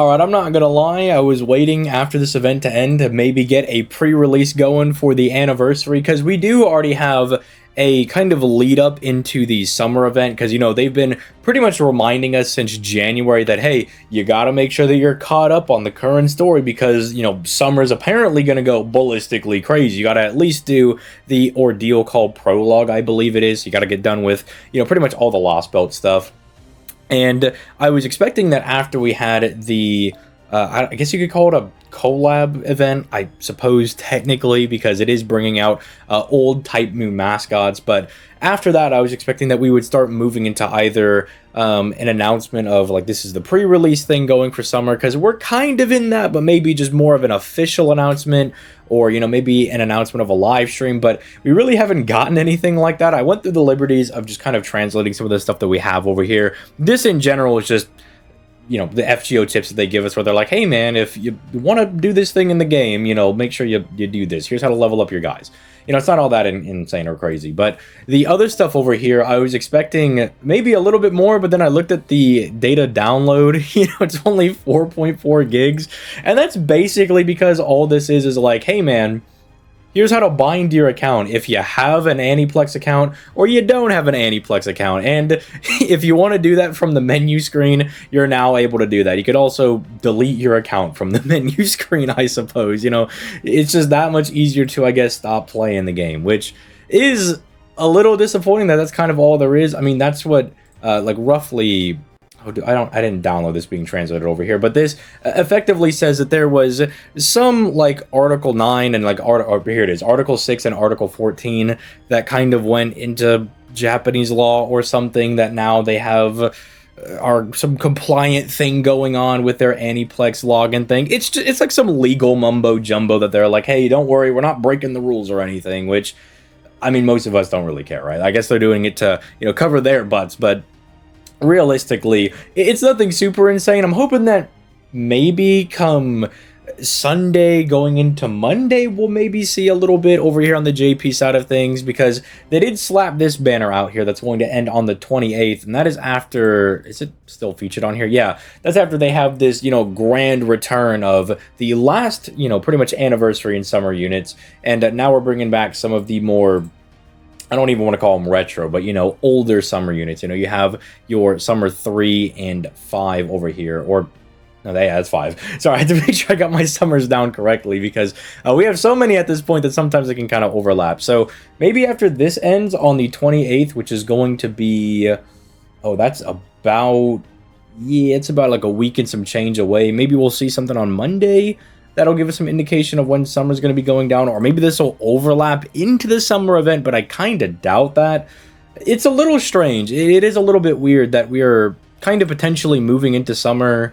Alright, I'm not gonna lie, I was waiting after this event to end to maybe get a pre-release going for the anniversary, because we do already have a kind of lead up into the summer event, because, you know, they've been pretty much reminding us since January that, hey, you gotta make sure that you're caught up on the current story, because, you know, summer's apparently gonna go ballistically crazy. You gotta at least do the ordeal called Prologue, I believe it is. You gotta get done with, you know, pretty much all the Lost Belt stuff. And I was expecting that after we had the, I guess you could call it a collab event, I suppose, technically, because it is bringing out old Type Moon mascots. But after that, I was expecting that we would start moving into either an announcement of, like, this is the pre-release thing going for summer, because we're kind of in that, but maybe just more of an official announcement, or, you know, maybe an announcement of a live stream. But we really haven't gotten anything like that. I went through the liberties of just kind of translating some of the stuff that we have over here. This in general is just, you know, the FGO tips that they give us, where they're like, hey man, if you want to do this thing in the game, you know, make sure you do this. Here's how to level up your guys. You know, it's not all that insane or crazy. But the other stuff over here, I was expecting maybe a little bit more, but then I looked at the data download. You know, it's only 4.4 gigs. And that's basically because all this is like, hey man, here's how to bind your account if you have an Aniplex account or you don't have an Aniplex account. And if you want to do that from the menu screen, you're now able to do that. You could also delete your account from the menu screen, I suppose. You know, it's just that much easier to, I guess, stop playing the game, which is a little disappointing that that's kind of all there is. I mean, that's what, like, roughly... I didn't download this being translated over here, but this effectively says that there was some, like, Article 9 and, like, here it is, Article 6 and Article 14 that kind of went into Japanese law or something, that now they have are some compliant thing going on with their Aniplex login thing. It's like some legal mumbo jumbo that they're like, hey, don't worry, we're not breaking the rules or anything, which, I mean, most of us don't really care, right? I guess they're doing it to, you know, cover their butts, but realistically, it's nothing super insane. I'm hoping that maybe come Sunday going into Monday, we'll maybe see a little bit over here on the JP side of things, because they did slap this banner out here that's going to end on the 28th, and that is after, is it still featured on here? Yeah, that's after they have this, you know, grand return of the last, you know, pretty much anniversary and summer units, and now we're bringing back some of the more, I don't even want to call them retro, but, you know, older summer units. You know, you have your summer 3 and 5 over here, or no, that's 5. Sorry, I had to make sure I got my summers down correctly, because we have so many at this point that sometimes they can kind of overlap. So maybe after this ends on the 28th, which is going to be, oh, that's about, yeah, it's about like a week and some change away. Maybe we'll see something on Monday that'll give us some indication of when summer's going to be going down, or maybe this will overlap into the summer event, but I kind of doubt that. It's a little strange. It is a little bit weird that we are kind of potentially moving into summer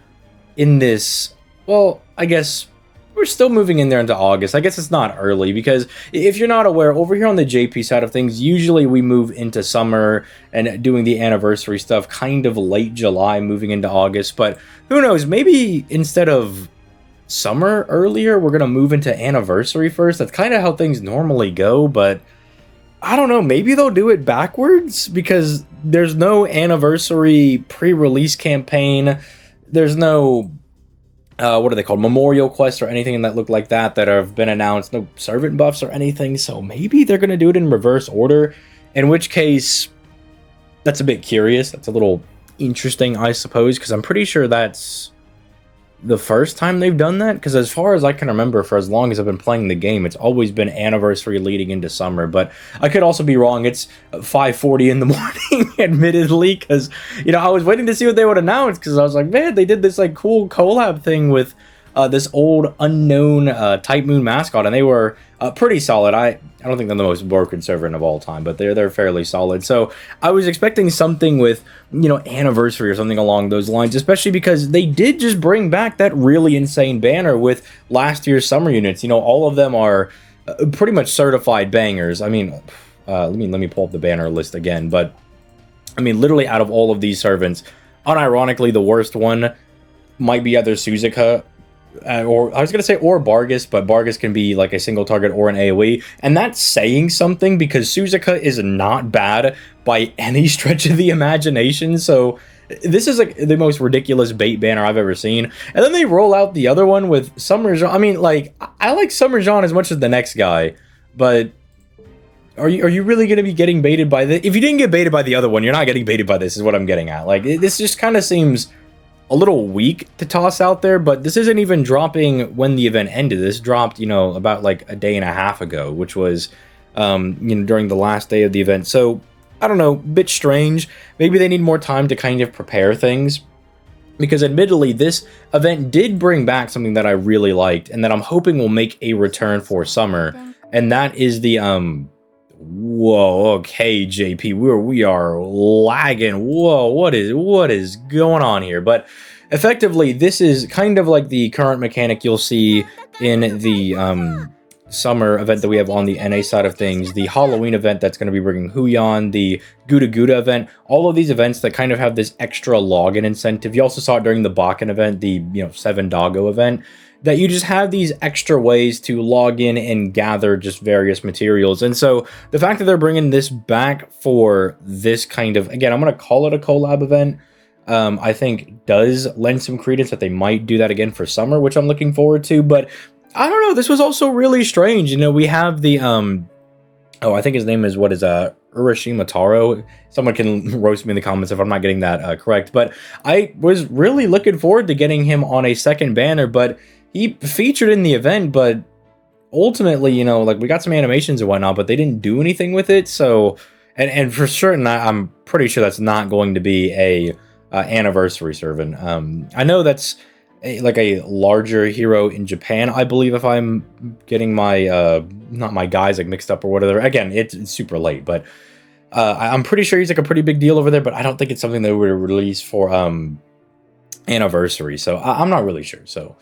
in this, well, I guess we're still moving in there into August. I guess it's not early, because if you're not aware, over here on the JP side of things, usually we move into summer and doing the anniversary stuff kind of late July, moving into August. But who knows, maybe instead of summer earlier, we're gonna move into anniversary first. That's kind of how things normally go, but I don't know, maybe they'll do it backwards, because there's no anniversary pre-release campaign, there's no what are they called, memorial quests or anything that look like that have been announced, no servant buffs or anything. So maybe they're gonna do it in reverse order, in which case that's a bit curious. That's a little interesting, I suppose, because I'm pretty sure that's the first time they've done that, because as far as I can remember, for as long as I've been playing the game, it's always been anniversary leading into summer. But I could also be wrong. It's 5:40 in the morning, admittedly, because, you know, I was waiting to see what they would announce, because I was like, man, they did this like cool collab thing with this old unknown Type Moon mascot, and they were pretty solid. I don't think they're the most broken servant of all time, but they're fairly solid. So I was expecting something with, you know, anniversary or something along those lines, especially because they did just bring back that really insane banner with last year's summer units. You know, all of them are pretty much certified bangers. I mean, let me pull up the banner list again, but I mean, literally out of all of these servants, unironically, the worst one might be either Suzuka, or I was going to say or Bargus, but Bargus can be like a single target or an AoE, and that's saying something, because Suzuka is not bad by any stretch of the imagination. So This is like the most ridiculous bait banner I've ever seen. And then they roll out the other one with Summer Jean. I mean, like, I like Summer Jean as much as the next guy, but are you really going to be getting baited by this? If you didn't get baited by the other one, you're not getting baited by this, is what I'm getting at. Like, this just kind of seems a little weak to toss out there, but this isn't even dropping when the event ended. This dropped, you know, about like a day and a half ago, which was, you know, during the last day of the event. So, I don't know, bit strange. Maybe they need more time to kind of prepare things. Because admittedly, this event did bring back something that I really liked, and that I'm hoping will make a return for summer. And that is the, whoa, okay, JP, we are lagging. Whoa, what is going on here? But effectively, this is kind of like the current mechanic you'll see in the summer event that we have on the NA side of things, the Halloween event that's going to be bringing Huion, the Guda Guda event, all of these events that kind of have this extra login incentive. You also saw it during the Bakken event, the 7 Doggo event, that you just have these extra ways to log in and gather just various materials. And so the fact that they're bringing this back for this kind of, again, I'm going to call it a collab event, I think does lend some credence that they might do that again for summer, which I'm looking forward to. But I don't know, this was also really strange. You know, we have the, oh, I think his name is, Urashima Taro. Someone can roast me in the comments if I'm not getting that correct. But I was really looking forward to getting him on a second banner, but he featured in the event, but ultimately, you know, like, we got some animations and whatnot, but they didn't do anything with it. So, and for certain, I'm pretty sure that's not going to be a anniversary servant. I know that's like a larger hero in Japan, I believe, if I'm getting my not my guys like mixed up or whatever. Again, it's super late, but I'm pretty sure he's like a pretty big deal over there, but I don't think it's something that would release for anniversary. So I'm not really sure. So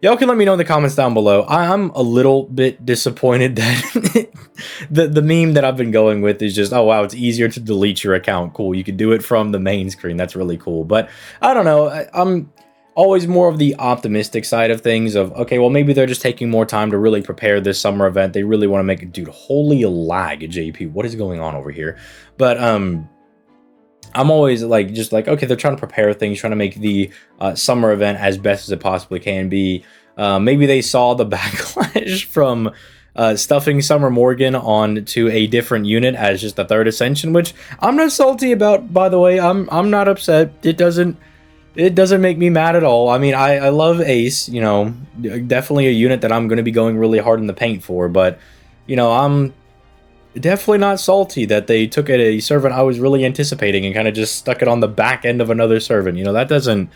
y'all can let me know in the comments down below. I'm a little bit disappointed that the meme that I've been going with is just, oh wow, it's easier to delete your account. Cool, you can do it from the main screen. That's really cool. But I don't know. I'm always more of the optimistic side of things of, okay, well, maybe they're just taking more time to really prepare this summer event. They really want to make it, dude, holy lag, JP. What is going on over here? But I'm always like, just like, okay, they're trying to prepare things, trying to make the summer event as best as it possibly can be. Maybe they saw the backlash from stuffing Summer Morgan onto a different unit as just the third Ascension, which I'm not salty about, by the way. I'm not upset. It doesn't make me mad at all. I mean, I love Ace, you know, definitely a unit that I'm going to be going really hard in the paint for, but, you know, I'm definitely not salty that they took a servant I was really anticipating and kind of just stuck it on the back end of another servant. You know, that doesn't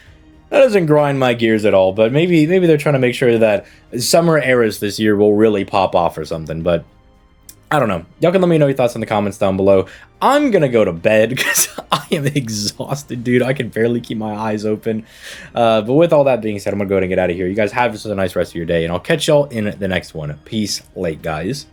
grind my gears at all, but maybe they're trying to make sure that summer eras this year will really pop off or something, but I don't know. Y'all can let me know your thoughts in the comments down below. I'm gonna go to bed because I am exhausted, dude. I can barely keep my eyes open. But with all that being said, I'm gonna go ahead and get out of here. You guys have just a nice rest of your day, and I'll catch y'all in the next one. Peace late, guys.